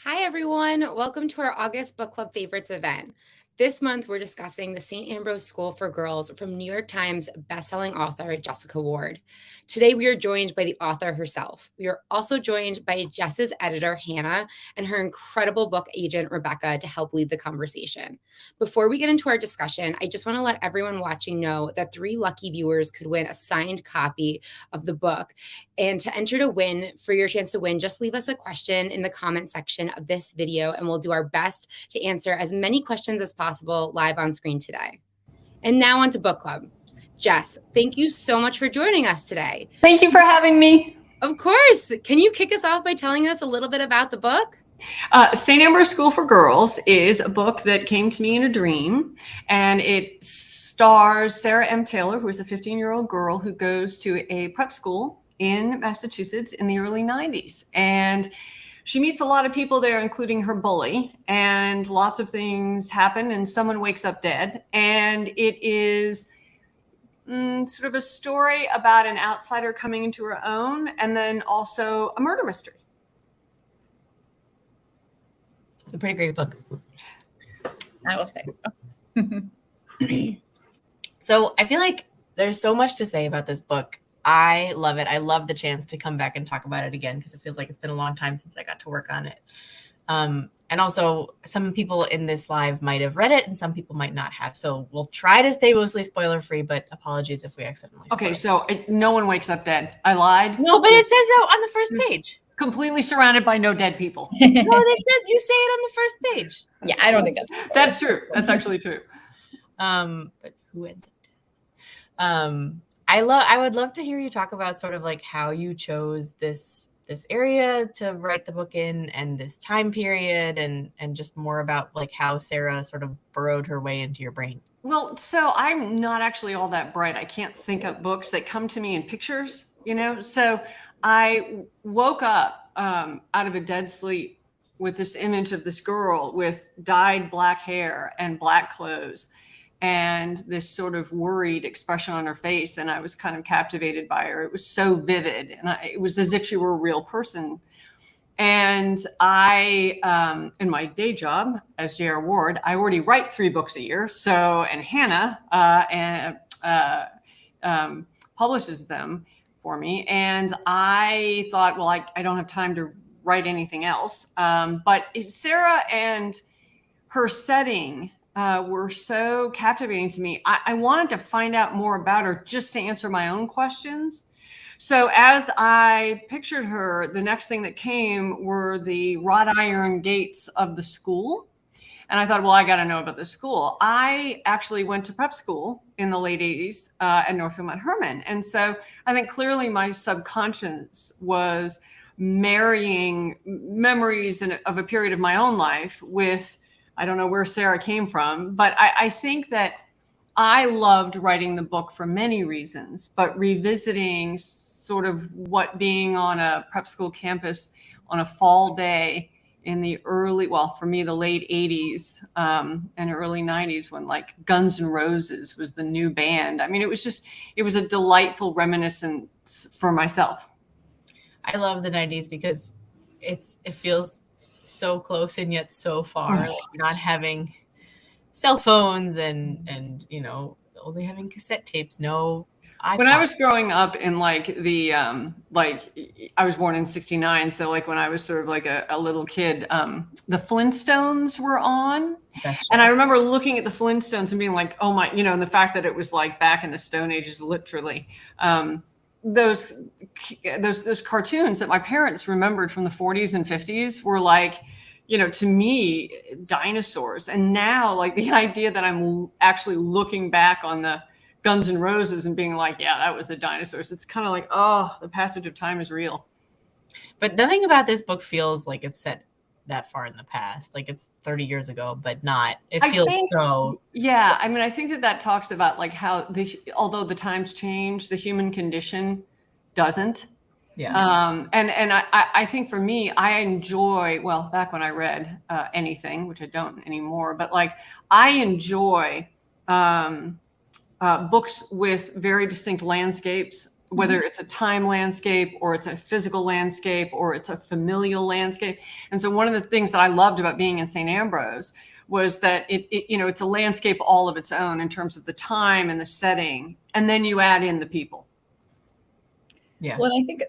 Hi, everyone. Welcome to our August Book Club Favorites event. This month, we're discussing the St. Ambrose School for Girls from New York Times bestselling author Jessica Ward. Today, we are joined by the author herself. We are also joined by Jess's editor, Hannah, and her incredible book agent, Rebecca, to help lead the conversation. Before we get into our discussion, I just want to let everyone watching know that 3 lucky viewers could win a signed copy of the book. And to enter to win, for your chance to win, just leave us a question in the comment section of this video, and we'll do our best to answer as many questions as possible live on screen today. And now on to book club. Jess, thank you so much for joining us today. Thank you for having me. Of course. Can you kick us off by telling us a little bit about the book? St. Ambrose School for Girls is a book that came to me in a dream, and it stars Sarah M. Taylor, who is a 15-year-old girl who goes to a prep school in Massachusetts in the early 90s. And she meets a lot of people there, including her bully, and lots of things happen, and someone wakes up dead. And it is sort of a story about an outsider coming into her own, and then also a murder mystery. It's a pretty great book, I will say. So I feel like there's so much to say about this book. I love it. I love the chance to come back and talk about it again because it feels like it's been a long time since I got to work on it. And also, some people in this live might have read it and some people might not have. So we'll try to stay mostly spoiler-free, but apologies if we accidentally spoil. Okay, so no one wakes up dead. I lied. No, but it says so on the first page. Completely surrounded by no dead people. No, it says you say it on the first page. Yeah, I don't think that's true. That's actually true. But who ends up dead? I would love to hear you talk about sort of like how you chose this area to write the book in and this time period and just more about like how Sarah sort of burrowed her way into your brain. Well, so I'm not actually all that bright. I can't think up books that come to me in pictures, so I woke up out of a dead sleep with this image of this girl with dyed black hair and black clothes and this sort of worried expression on her face. And I was kind of captivated by her. It was so vivid. And it was as if she were a real person. And I, in my day job as J.R. Ward, I already write 3 books a year. So, and Hannah publishes them for me. And I thought, well, I don't have time to write anything else. But Sarah and her setting were so captivating to me. I wanted to find out more about her just to answer my own questions. So as I pictured her, the next thing that came were the wrought iron gates of the school. And I thought, well, I got to know about this school. I actually went to prep school in the late 80s at Northfield Mount Hermon. And so I think clearly my subconscious was marrying memories of a period of my own life with, I don't know where Sarah came from, but I think that I loved writing the book for many reasons, but revisiting sort of what being on a prep school campus on a fall day in the early, well, for me, the late 80s and early 90s, when like Guns N' Roses was the new band. I mean, it was a delightful reminiscence for myself. I love the 90s because it feels so close and yet so far, like not having cell phones and only having cassette tapes, no iPod. When I was growing up in like the I was born in 69, so like when I was sort of like a little kid, the Flintstones were on. And I remember looking at the Flintstones and being like, oh my, and the fact that it was like back in the Stone Ages, literally. Those cartoons that my parents remembered from the 40s and 50s were like, to me, dinosaurs. And now, like, the idea that I'm actually looking back on the Guns N' Roses and being like, yeah, that was the dinosaurs. It's kind of like, oh, the passage of time is real. But nothing about this book feels like it's set that far in the past. Like it's 30 years ago, but not. It feels so. Yeah. I mean, I think that talks about like how although the times change, the human condition doesn't. Yeah. And I think for me, I enjoy, well, back when I read anything, which I don't anymore, but like I enjoy books with very distinct landscapes, whether it's a time landscape or it's a physical landscape or it's a familial landscape. And so one of the things that I loved about being in St. Ambrose was that it's a landscape all of its own in terms of the time and the setting. And then you add in the people. Yeah. Well, and I think,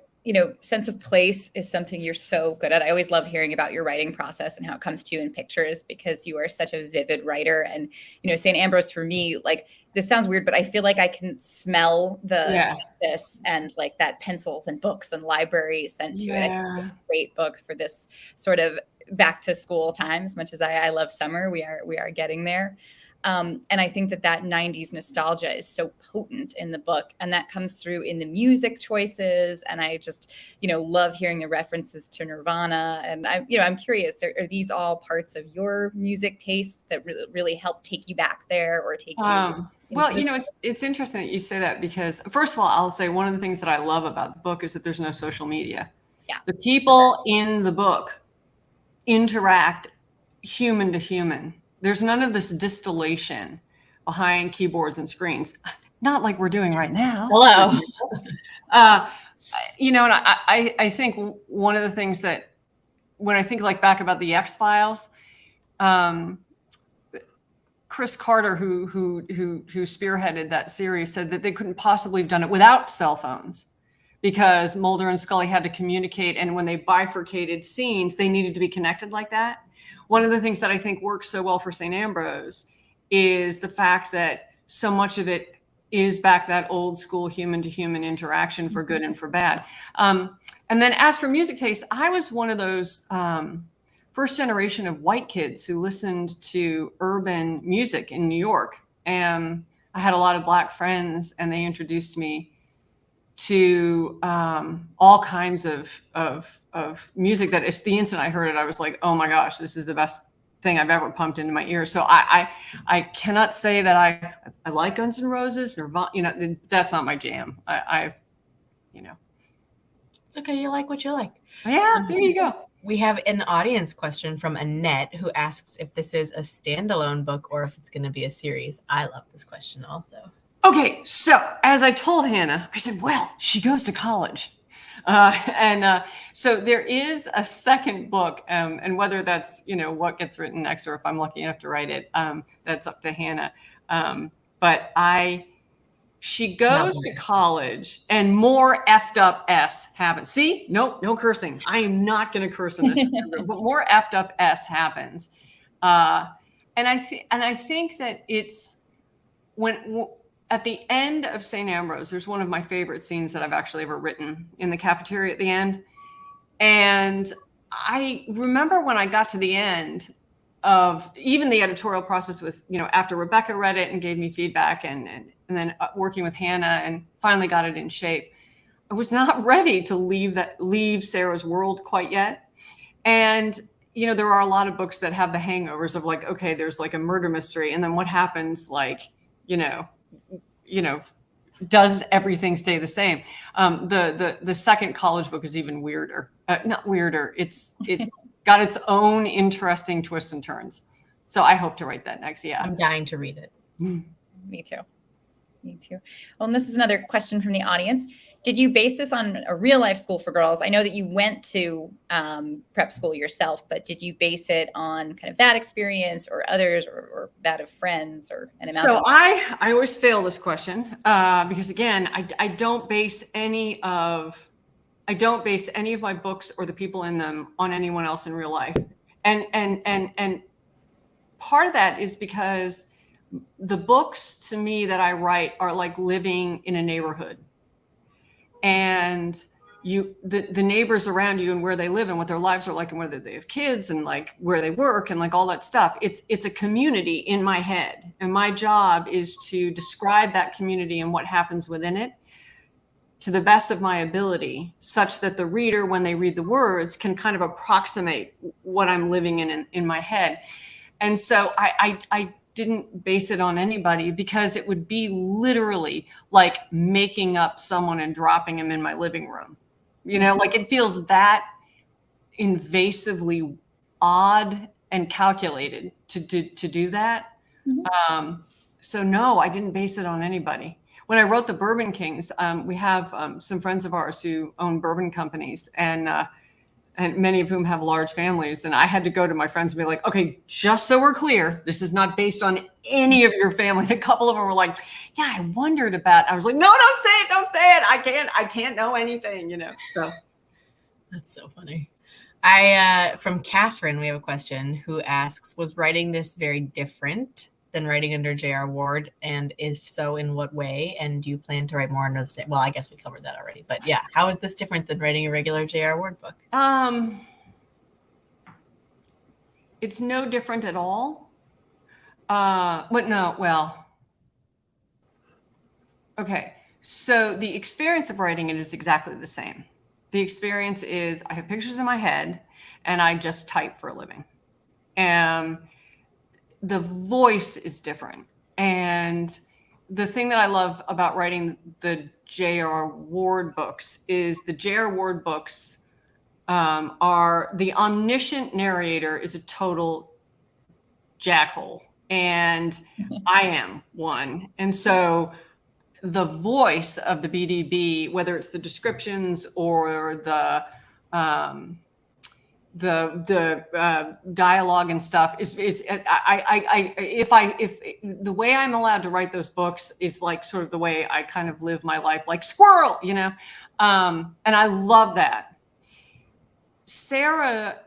sense of place is something you're so good at. I always love hearing about your writing process and how it comes to you in pictures because you are such a vivid writer. And, St. Ambrose for me, like, this sounds weird, but I feel like I can smell the campus and like that pencils and books and library sent to it. I think it's a great book for this sort of back to school time. As much as I love summer, we are getting there. And I think that 90s nostalgia is so potent in the book, and that comes through in the music choices. And I just, love hearing the references to Nirvana. And I'm curious, are these all parts of your music taste that really help take you back there or take you? Well, it's interesting that you say that because first of all, I'll say one of the things that I love about the book is that there's no social media. Yeah. The people in the book interact human to human. There's none of this distillation behind keyboards and screens. Not like we're doing right now. Hello. And I think one of the things that when I think like back about the X-Files, Chris Carter, who spearheaded that series, said that they couldn't possibly have done it without cell phones because Mulder and Scully had to communicate. And when they bifurcated scenes, they needed to be connected like that. One of the things that I think works so well for St. Ambrose is the fact that so much of it is back that old school human to human interaction for good and for bad. And then as for music taste, I was one of those first generation of white kids who listened to urban music in New York. And I had a lot of Black friends and they introduced me to all kinds of music that is the instant I heard it, I was like, oh my gosh, this is the best thing I've ever pumped into my ears. So I cannot say that I like Guns N' Roses, Nirvana, that's not my jam. It's okay. You like what you like. Yeah, there you go. We have an audience question from Annette who asks if this is a standalone book or if it's going to be a series. I love this question also. Okay, so as I told Hannah, I said, well, she goes to college. So there is a second book, and whether that's, what gets written next or if I'm lucky enough to write it, that's up to Hannah. But she goes to college and more effed up S happens. See, nope, no cursing. I am not going to curse in this, but more effed up S happens. And I think that it's when at the end of St. Ambrose, there's one of my favorite scenes that I've actually ever written in the cafeteria at the end. And I remember when I got to the end of even the editorial process with, after Rebecca read it and gave me feedback and then working with Hannah and finally got it in shape, I was not ready to leave Sarah's world quite yet. And, there are a lot of books that have the hangovers of like, okay, there's like a murder mystery. And then what happens, like, does everything stay the same? The second college book is even weirder. Not weirder. It's got its own interesting twists and turns. So I hope to write that next. Yeah. I'm dying to read it. Me too. Well, and this is another question from the audience. Did you base this on a real life school for girls? I know that you went to prep school yourself, but did you base it on kind of that experience or others or that of friends or an amount? So I always fail this question because again, I don't base any of my books or the people in them on anyone else in real life. And part of that is because the books to me that I write are like living in a neighborhood, and the neighbors around you and where they live and what their lives are like and whether they have kids and like where they work and like all that stuff. It's a community in my head, and my job is to describe that community and what happens within it to the best of my ability, such that the reader, when they read the words, can kind of approximate what I'm living in my head. And so I didn't base it on anybody because it would be literally like making up someone and dropping him in my living room. Like it feels that invasively odd and calculated to do that. Mm-hmm. So no, I didn't base it on anybody. When I wrote the Bourbon Kings, we have some friends of ours who own bourbon companies, and many of whom have large families. And I had to go to my friends and be like, okay, just so we're clear, this is not based on any of your family. And a couple of them were like, yeah, I wondered about. I was like, no, don't say it. I can't know anything, So that's so funny. From Catherine, we have a question who asks, was writing this very different than writing under J.R. Ward? And if so, in what way? And do you plan to write more under the same? Well, I guess we covered that already. But yeah, how is this different than writing a regular J.R. Ward book? It's no different at all. But no, well, okay. So the experience of writing it is exactly the same. The experience is I have pictures in my head and I just type for a living. The voice is different. And the thing that I love about writing the J.R. Ward books is the J.R. Ward books are the omniscient narrator is a total jackhole. And I am one. And so the voice of the BDB, whether it's the descriptions or the dialogue and stuff is if the way I'm allowed to write those books is like sort of the way I kind of live my life, like squirrel, and I love that. Sarah,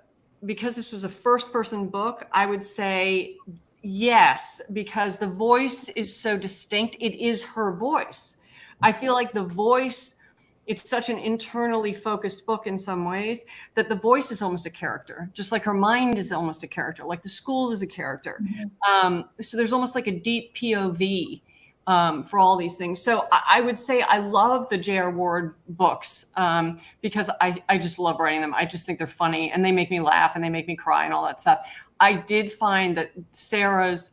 because this was a first person book, I would say yes, because the voice is so distinct. It is her voice. I feel like the voice, it's such an internally focused book in some ways that the voice is almost a character, just like her mind is almost a character, like the school is a character. Mm-hmm. So there's almost like a deep POV for all these things. So I would say I love the J.R. Ward books because I just love writing them. I just think they're funny and they make me laugh and they make me cry and all that stuff. I did find that Sarah's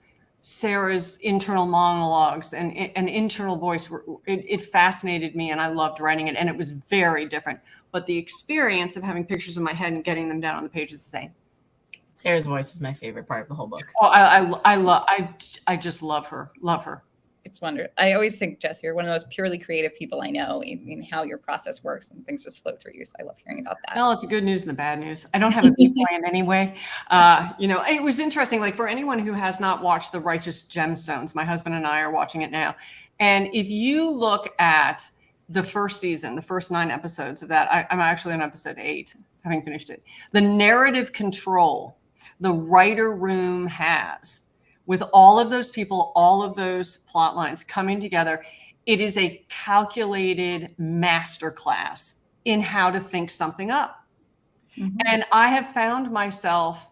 internal monologues and internal voice, it fascinated me and I loved writing it, and it was very different. But the experience of having pictures in my head and getting them down on the page is the same. Sarah's voice is my favorite part of the whole book. Oh, I just love her. It's wonderful. I always think, Jess, you're one of the most purely creative people I know in how your process works and things just flow through you. So I love hearing about that. Well, it's the good news and the bad news. I don't have a big plan anyway. It was interesting. Like for anyone who has not watched The Righteous Gemstones, my husband and I are watching it now. And if you look at the first season, the first 9 episodes of that, I'm actually on episode 8, having finished it. The narrative control the writer room has with all of those people, all of those plot lines coming together. It is a calculated masterclass in how to think something up. Mhm. And I have found myself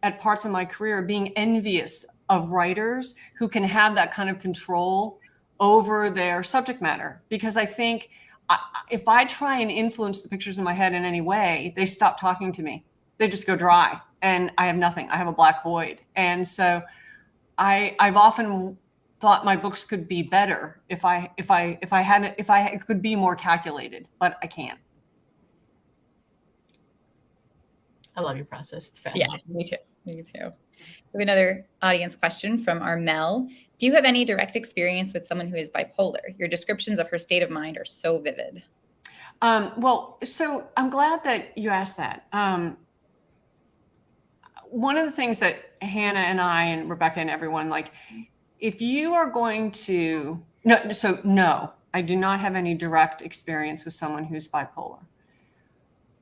at parts of my career being envious of writers who can have that kind of control over their subject matter, because I think if I try and influence the pictures in my head in any way, they stop talking to me. They just go dry, and I have nothing. I have a black void. And so I've often thought my books could be better if I could be more calculated, but I can't. I love your process. It's Yeah, fascinating. me too. Me too. We have another audience question from our Mel. Do you have any direct experience with someone who is bipolar? Your descriptions of her state of mind are so vivid. Well, so I'm glad that you asked that. One of the things that Hannah and I and Rebecca and everyone, like, if you are going to, no, I do not have any direct experience with someone who's bipolar.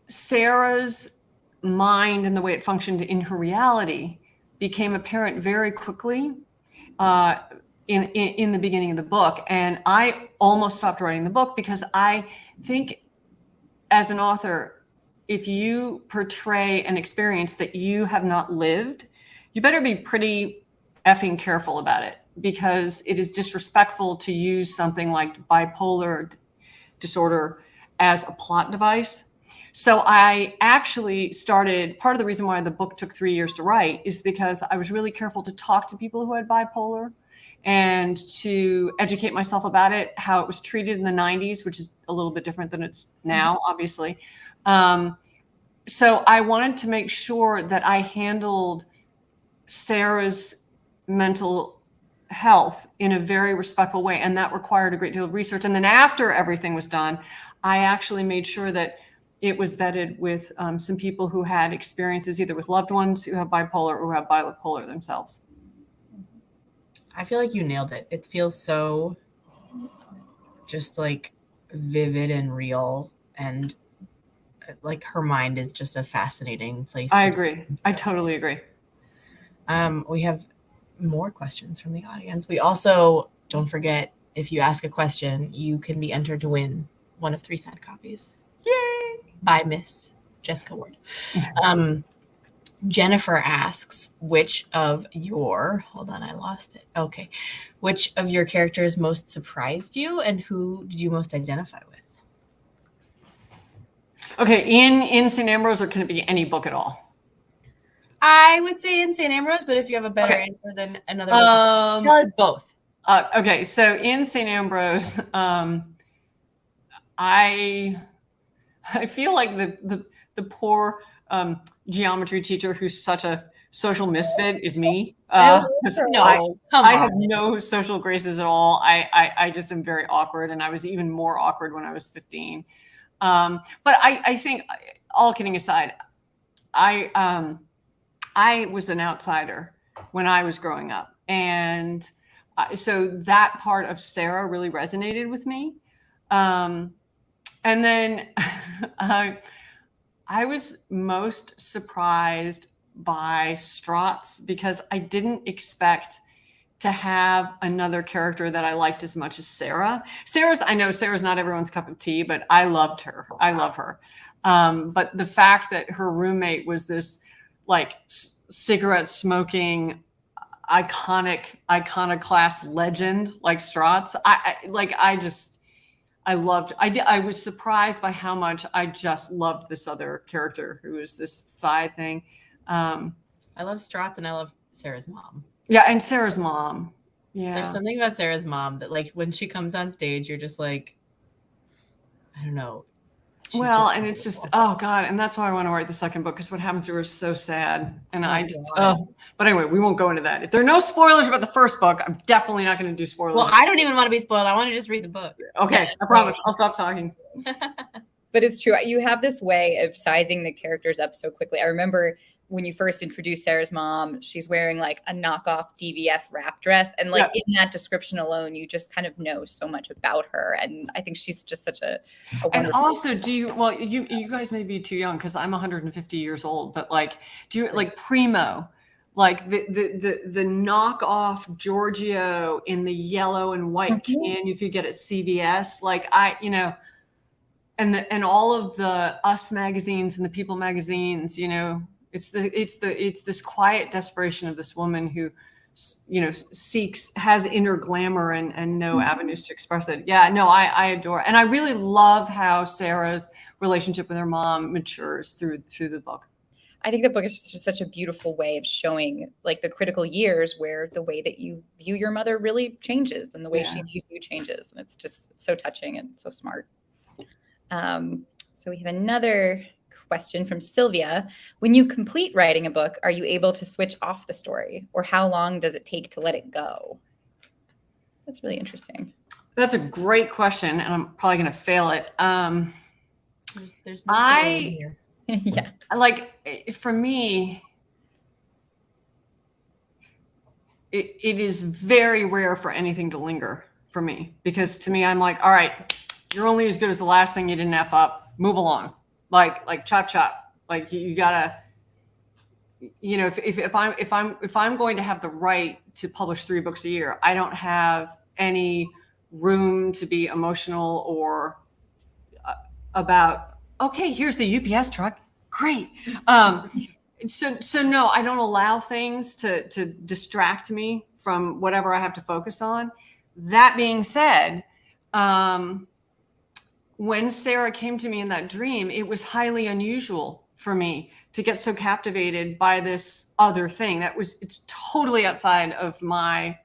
Sarah's mind and the way it functioned in her reality became apparent very quickly in the beginning of the book. And I almost stopped writing the book because I think as an author, if you portray an experience that you have not lived, you better be pretty effing careful about it, because it is disrespectful to use something like bipolar disorder as a plot device. So I actually started, part of the reason why the book took 3 years to write is because I was really careful to talk to people who had bipolar and to educate myself about it, how it was treated in the 90s, which is a little bit different than it's now, obviously. So I wanted to make sure that I handled Sarah's mental health in a very respectful way, and that required a great deal of research. And then after everything was done, I actually made sure that it was vetted with some people who had experiences either with loved ones who have bipolar or who have bipolar themselves. I feel like you nailed it. It feels so just like vivid and real, and like her mind is just a fascinating place. I agree. I totally agree. We have more questions from the audience. We also, don't forget, if you ask a question, you can be entered to win one of 3 signed copies. Yay! By Miss Jessica Ward. Jennifer asks, which of your characters most surprised you, and who did you most identify with? Okay, in St. Ambrose, or can it be any book at all? I would say in St. Ambrose, but if you have a better answer than another book, tell us both. Okay, so in St. Ambrose, I feel like the poor geometry teacher who's such a social misfit is me. I have no social graces at all. I just am very awkward, and I was even more awkward when I was 15. But I think, all kidding aside, I was an outsider when I was growing up, and so that part of Sarah really resonated with me. And then I was most surprised by Strauss, because I didn't expect to have another character that I liked as much as Sarah. I know Sarah's not everyone's cup of tea, but I loved her. I love her. But the fact that her roommate was this like cigarette smoking, iconoclast legend like Strauss, I was surprised by how much I just loved this other character who is this side thing. I love Strauss, and I love Sarah's mom. Yeah, and Sarah's mom. Yeah. There's something about Sarah's mom that, like, when she comes on stage, you're just like, I don't know. Well, and it's just, oh God. And that's why I want to write the second book, because what happens to her is so sad. And but anyway, we won't go into that. If there are no spoilers about the first book, I'm definitely not going to do spoilers. Well, I don't even want to be spoiled. I want to just read the book. Okay. I promise. I'll stop talking. But it's true. You have this way of sizing the characters up so quickly. I remember when you first introduced Sarah's mom, she's wearing like a knockoff DVF wrap dress. And like in that description alone, you just kind of know so much about her. And I think she's just such a wonderful. And also, you guys may be too young, because I'm 150 years old, but like, do you like Primo? like the knockoff Giorgio in the yellow and white can you could get at CVS. Like and all of the Us magazines and the People magazines, it's this quiet desperation of this woman who, has inner glamour and no avenues to express it. Yeah, no, I adore, and I really love how Sarah's relationship with her mom matures through the book. I think the book is just such a beautiful way of showing like the critical years where the way that you view your mother really changes and the way she views you changes. And it's so touching and so smart. So we have another question from Sylvia. When you complete writing a book, are you able to switch off the story, or how long does it take to let it go? That's really interesting. That's a great question, and I'm probably going to fail it. There's no failing here. Yeah. Like, for me, it is very rare for anything to linger for me, because to me, I'm like, all right, you're only as good as the last thing you didn't F up. Move along. Like chop chop. Like you gotta, if I'm going to have the right to publish 3 books a year, I don't have any room to be emotional or about, okay, here's the UPS truck. Great. So no, I don't allow things to distract me from whatever I have to focus on. That being said, when Sarah came to me in that dream, it was highly unusual for me to get so captivated by this other thing it's totally outside of my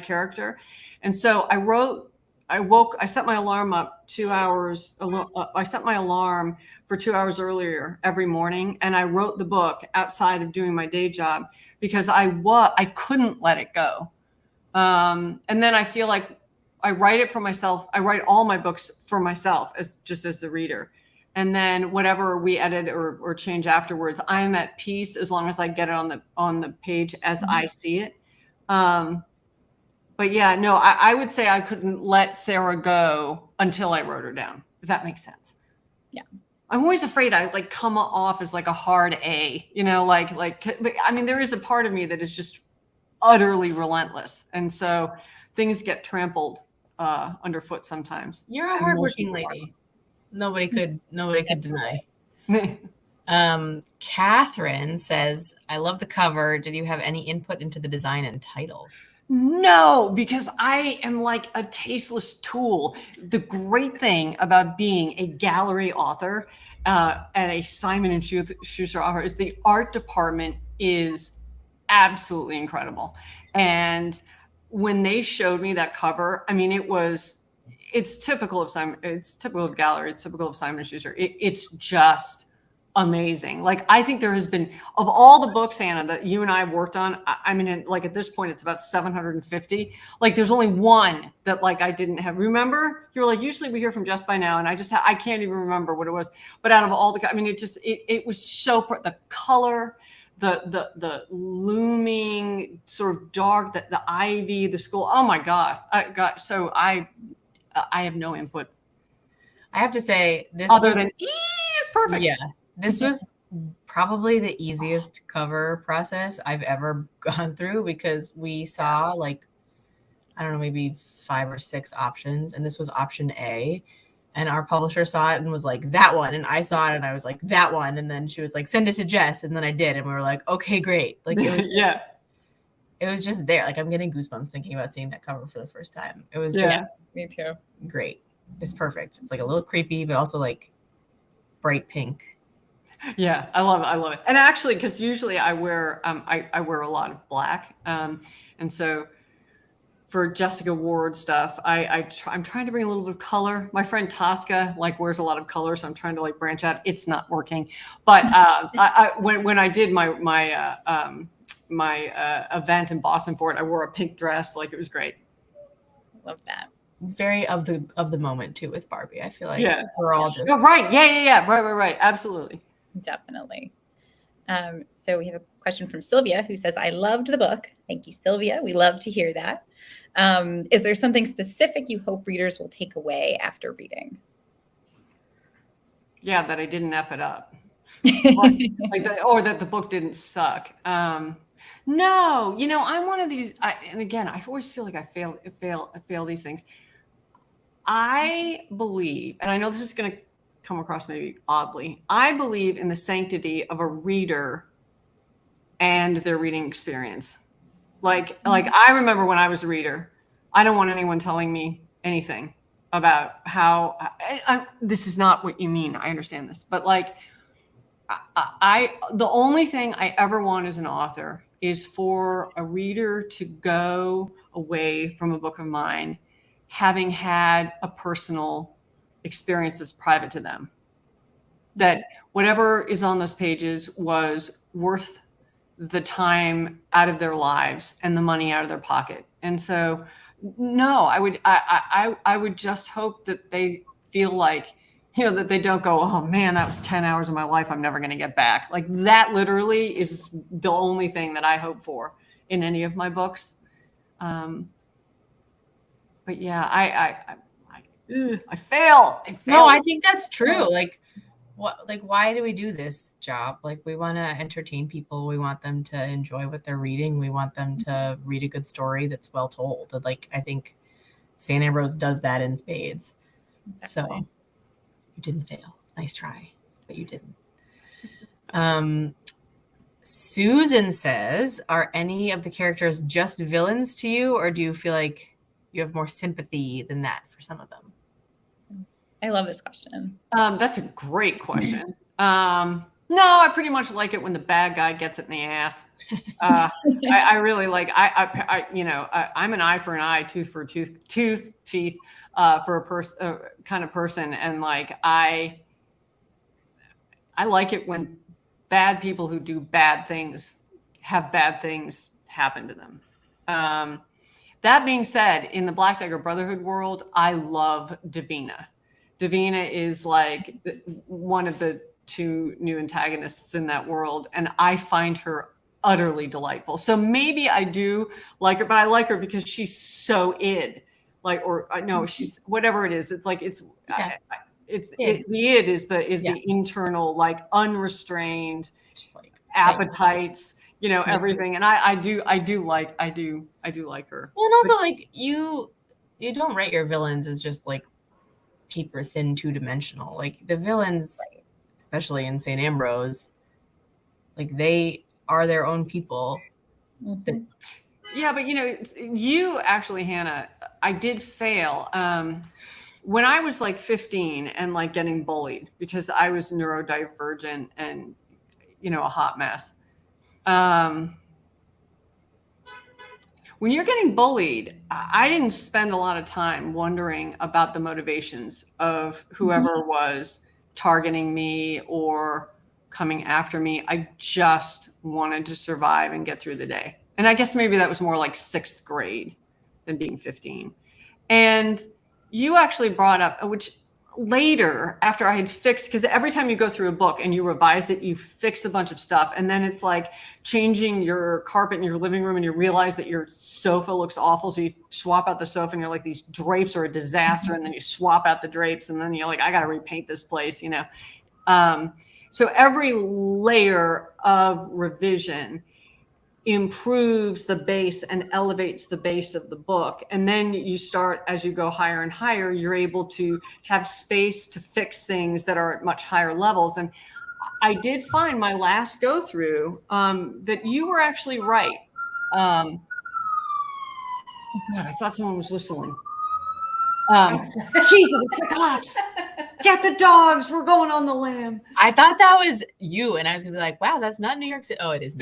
character. And so I set my alarm up 2 hours. I set my alarm for 2 hours earlier every morning, and I wrote the book outside of doing my day job because I couldn't let it go. And then I feel like I write it for myself. I write all my books for myself as the reader. And then whatever we edit or change afterwards, I am at peace as long as I get it on the page as I see it. But yeah, no, I would say I couldn't let Sarah go until I wrote her down, if that makes sense. Yeah. I'm always afraid I come off as like a hard A, but I mean, there is a part of me that is just utterly relentless. And so things get trampled underfoot sometimes. You're a hardworking lady. Nobody could deny. Catherine says, I love the cover. Did you have any input into the design and title? No, because I am like a tasteless tool. The great thing about being a gallery author and a Simon & Schuster author is the art department is absolutely incredible. And when they showed me that cover, I mean, it's typical of Simon. It's typical of gallery. It's typical of Simon & Schuster. It's just amazing. Like, I think there has been, of all the books, Anna, that you and I have worked on, I mean, like at this point, it's about 750. Like, there's only one that like I didn't have. Remember, you were like, usually we hear from Just by Now, and I can't even remember what it was. But out of all the, I mean, it was so the color, the looming sort of dark, the ivy, the school. Oh my God. So I have no input. I have to say this other than it's perfect. Yeah. This was probably the easiest cover process I've ever gone through because we saw like, I don't know, maybe 5 or 6 options. And this was option A. And our publisher saw it and was like, that one. And I saw it and I was like, that one. And then she was like, send it to Jess. And then I did. And we were like, okay, great. Like, it was, yeah, it was just there. Like, I'm getting goosebumps thinking about seeing that cover for the first time. It was just me too. Great. It's perfect. It's like a little creepy, but also like bright pink. Yeah, I love it. And actually, because usually I wear I wear a lot of black. And so for Jessica Ward stuff, I'm trying to bring a little bit of color. My friend Tosca like wears a lot of color, so I'm trying to like branch out. It's not working, but when I did my event in Boston for it, I wore a pink dress. Like, it was great. Love that. It's very of the moment too with Barbie. I feel like we're all just right. Yeah. Right. Absolutely. Definitely. So we have a question from Sylvia who says, I loved the book. Thank you, Sylvia. We love to hear that. Is there something specific you hope readers will take away after reading? Yeah, that I didn't F it up. Or that the book didn't suck. No, I'm one of these. And again, I always feel like I fail these things. I believe, and I know this is going to come across maybe oddly, I believe in the sanctity of a reader and their reading experience. Like I remember when I was a reader, I don't want anyone telling me anything about how this is not what you mean. I understand this, but like the only thing I ever want as an author is for a reader to go away from a book of mine having had a personal experience that's private to them, that whatever is on those pages was worth the time out of their lives and the money out of their pocket. And so, no, I would just hope that they feel like, that they don't go, oh man, that was 10 hours of my life I'm never going to get back. Like that literally is the only thing that I hope for in any of my books. But yeah, I fail. No, I think that's true. Like, why do we do this job? Like, we want to entertain people. We want them to enjoy what they're reading. We want them to read a good story that's well told. Like, I think St. Ambrose does that in spades. Exactly. So you didn't fail. Nice try, but you didn't. Susan says, are any of the characters just villains to you, or do you feel like you have more sympathy than that for some of them? I love this question. That's a great question. No, I pretty much like it when the bad guy gets it in the ass. I really like, I'm an eye for an eye, tooth for a teeth for a kind of person. And like, I like it when bad people who do bad things have bad things happen to them. That being said, in the Black Dagger Brotherhood world, I love Davina. Davina is like one of the two new antagonists in that world, and I find her utterly delightful. So maybe I do like her, but I like her because she's so id. Like, or no, she's whatever it is. It's like the id is the internal, like unrestrained, just like appetites, everything. And I do like her. Well, and also like you don't write your villains as just like paper thin, two-dimensional. Like the villains, especially in St. Ambrose, like they are their own people. Mm-hmm. Yeah, but you actually, Hannah, I did fail when I was like 15 and like getting bullied because I was neurodivergent and a hot mess. When you're getting bullied, I didn't spend a lot of time wondering about the motivations of whoever was targeting me or coming after me. I just wanted to survive and get through the day. And I guess maybe that was more like 6th grade than being 15. And you actually brought up, which later after I had fixed, because every time you go through a book and you revise it, you fix a bunch of stuff. And then it's like changing your carpet in your living room and you realize that your sofa looks awful. So you swap out the sofa and you're like, these drapes are a disaster. And then you swap out the drapes and then you're like, I got to repaint this place, So every layer of revision improves the base and elevates the base of the book. And then you start, as you go higher and higher, you're able to have space to fix things that are at much higher levels. And I did find my last go through that you were actually right. God, I thought someone was whistling. Jesus, it's the cops. Get the dogs. We're going on the lam. I thought that was you. And I was going to be like, wow, that's not New York City. Oh, it is.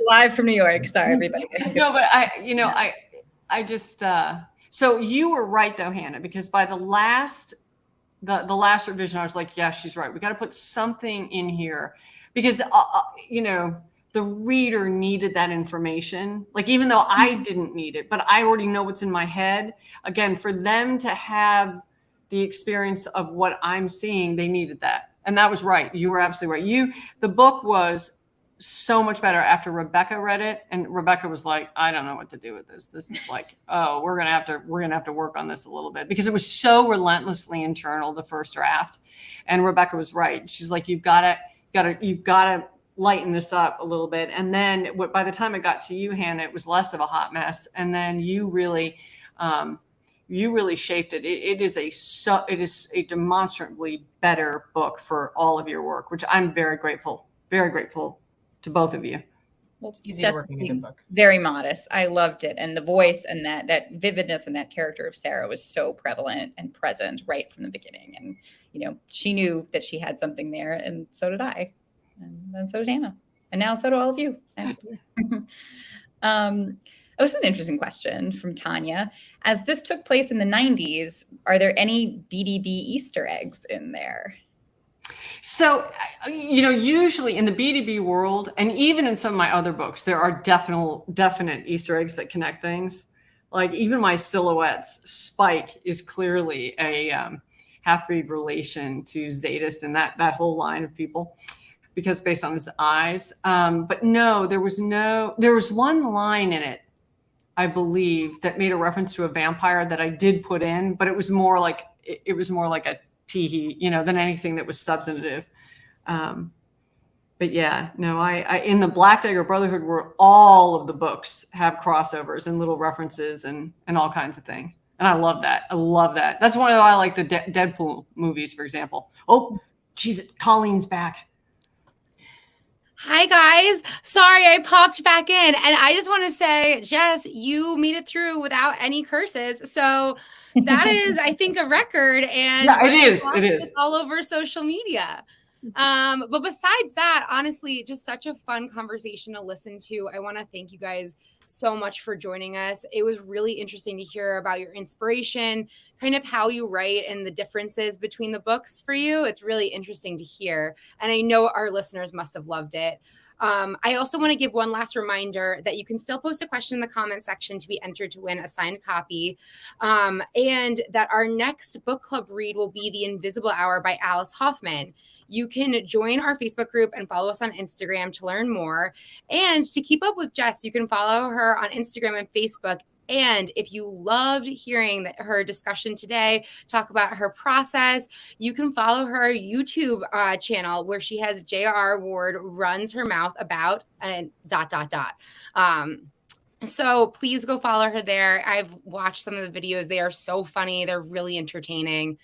Live from New York. Sorry, everybody. No, but I just, so you were right though, Hannah, because by the last revision, I was like, yeah, she's right. We got to put something in here because, the reader needed that information. Like, even though I didn't need it, but I already know what's in my head. Again, for them to have the experience of what I'm seeing, they needed that. And that was right. You were absolutely right. The book was so much better after Rebecca read it. And Rebecca was like, I don't know what to do with this. This is like, oh, we're going to have to work on this a little bit because it was so relentlessly internal, the first draft. And Rebecca was right. She's like, you've got to lighten this up a little bit. And then by the time it got to you, Hannah, it was less of a hot mess. And then you really shaped it. It is a demonstrably better book for all of your work, which I'm very grateful to both of you. Well, Easy to work in a good book. Very modest. I loved it. And the voice and that vividness and that character of Sarah was so prevalent and present right from the beginning. And, she knew that she had something there, and so did I. And then so did Hannah. And now so do all of you. It was an interesting question from Tanya. As this took place in the 90s, are there any BDB Easter eggs in there? So, usually in the BDB world, and even in some of my other books, there are definite Easter eggs that connect things. Like even my silhouettes, Spike is clearly a half-breed relation to Zadist and that whole line of people, because based on his eyes. But no, there was one line in it, I believe, that made a reference to a vampire that I did put in, but it was more like a teehee, than anything that was substantive. But yeah, no, I in the Black Dagger Brotherhood, where all of the books have crossovers and little references and all kinds of things. And I love that. That's why I like the Deadpool movies, for example. Oh, geez, Colleen's back. Hi, guys. Sorry, I popped back in. And I just want to say, Jess, you made it through without any curses. So that is, I think, a record. And yeah, it is. It's all over social media. But besides that, honestly, just such a fun conversation to listen to. I want to thank you guys so much for joining us. It was really interesting to hear about your inspiration, kind of how you write and the differences between the books for you. It's really interesting to hear. And I know our listeners must have loved it. I also want to give one last reminder that you can still post a question in the comment section to be entered to win a signed copy. And that our next book club read will be The Invisible Hour by Alice Hoffman. You can join our Facebook group and follow us on Instagram to learn more. And to keep up with Jess, you can follow her on Instagram and Facebook. And if you loved hearing her discussion today, talk about her process, you can follow her YouTube channel where she has J.R. Ward runs her mouth about and ... So please go follow her there. I've watched some of the videos. They are so funny. They're really entertaining.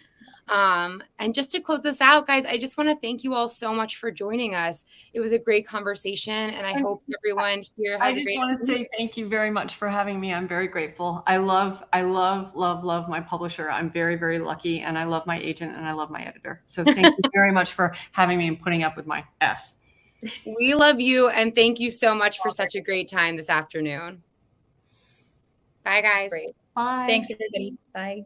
And just to close this out, guys, I just want to thank you all so much for joining us. It was a great conversation, and I hope everyone here has I just want to say thank you very much for having me. I'm very grateful. I love my publisher. I'm very, very lucky, and I love my agent, and I love my editor. So thank you very much for having me and putting up with my S. We love you, and thank you so much for such a great time this afternoon. Bye, guys. Bye. Thanks, everybody. Bye.